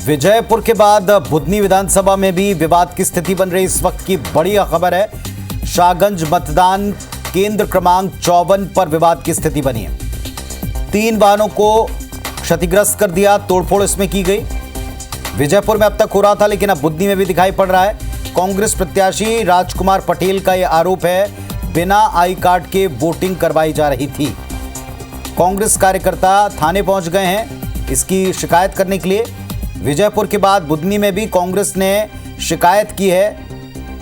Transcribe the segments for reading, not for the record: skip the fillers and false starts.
विजयपुर के बाद बुधनी विधानसभा में भी विवाद की स्थिति बन रही। इस वक्त की बड़ी खबर है, शाहगंज मतदान केंद्र क्रमांक 54 पर विवाद की स्थिति बनी है। 3 वाहनों को क्षतिग्रस्त कर दिया, तोड़फोड़ इसमें की गई। विजयपुर में अब तक हो रहा था, लेकिन अब बुधनी में भी दिखाई पड़ रहा है। कांग्रेस प्रत्याशी राजकुमार पटेल का यह आरोप है, बिना आई कार्ड के वोटिंग करवाई जा रही थी। कांग्रेस कार्यकर्ता थाने पहुंच गए हैं इसकी शिकायत करने के लिए। विजयपुर के बाद बुधनी में भी कांग्रेस ने शिकायत की है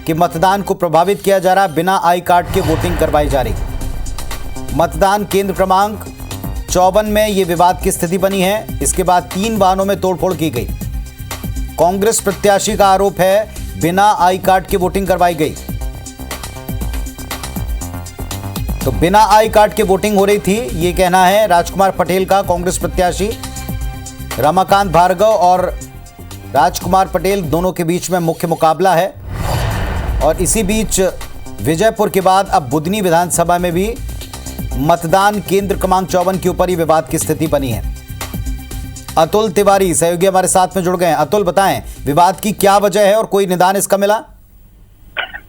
कि मतदान को प्रभावित किया जा रहा है, बिना आई कार्ड के वोटिंग करवाई जा रही। मतदान केंद्र क्रमांक 54 में यह विवाद की स्थिति बनी है। इसके बाद 3 वाहनों में तोड़फोड़ की गई। कांग्रेस प्रत्याशी का आरोप है, बिना आई कार्ड के वोटिंग करवाई गई। तो बिना आई कार्ड के वोटिंग हो रही थी, यह कहना है राजकुमार पटेल का। कांग्रेस प्रत्याशी रमाकांत भार्गव और राजकुमार पटेल दोनों के बीच में मुख्य मुकाबला है। और इसी बीच विजयपुर के बाद अब बुधनी विधानसभा में भी मतदान केंद्र क्रमांक 54 के ऊपर ही विवाद की स्थिति बनी है। अतुल तिवारी सहयोगी हमारे साथ में जुड़ गए हैं। अतुल, बताएं विवाद की क्या वजह है और कोई निदान इसका मिला?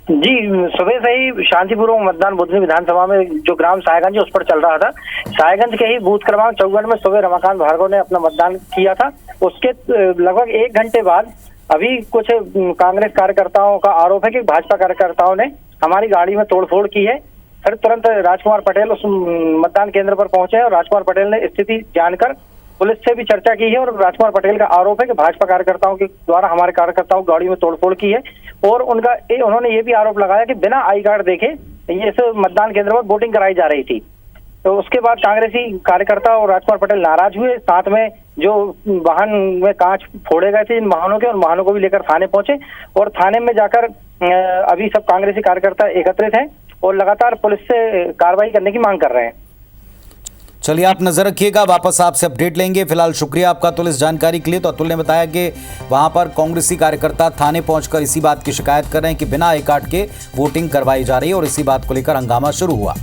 जी, सुबह से ही शांतिपूर्वक मतदान बुधनी विधानसभा में जो ग्राम सायगंज उस पर चल रहा था। सायगंज के ही बूथ क्रमांक 54 में सुबह रमाकांत भार्गव ने अपना मतदान किया था। उसके लगभग 1 घंटे बाद अभी कुछ कांग्रेस कार्यकर्ताओं का आरोप है कि भाजपा कार्यकर्ताओं ने हमारी गाड़ी में तोड़फोड़ की है। फिर तुरंत राजकुमार पटेल उस मतदान केंद्र पर पहुंचे और राजकुमार पटेल ने स्थिति जानकर पुलिस से भी चर्चा की है। और राजकुमार पटेल का आरोप है कि भाजपा कार्यकर्ताओं के द्वारा हमारे कार्यकर्ताओं की गाड़ी में तोड़फोड़ की है। और उन्होंने ये भी आरोप लगाया कि बिना आई कार्ड देखे ये मतदान केंद्र पर वोटिंग कराई जा रही थी। तो उसके बाद कांग्रेसी कार्यकर्ता और राजकुमार पटेल नाराज हुए। साथ में जो वाहन में कांच फोड़े गए थे इन वाहनों के, उन वाहनों को भी लेकर थाने पहुंचे। और थाने में जाकर अभी सब कांग्रेसी कार्यकर्ता एकत्रित हैं और लगातार पुलिस से कार्रवाई करने की मांग कर रहे हैं। चलिए, आप नजर रखिएगा, वापस आपसे अपडेट लेंगे। फिलहाल शुक्रिया आपका अतुल इस जानकारी के लिए। तो अतुल ने बताया कि वहां पर कांग्रेसी कार्यकर्ता थाने पहुंचकर इसी बात की शिकायत कर रहे हैं कि बिना आई कार्ड के वोटिंग करवाई जा रही है और इसी बात को लेकर हंगामा शुरू हुआ।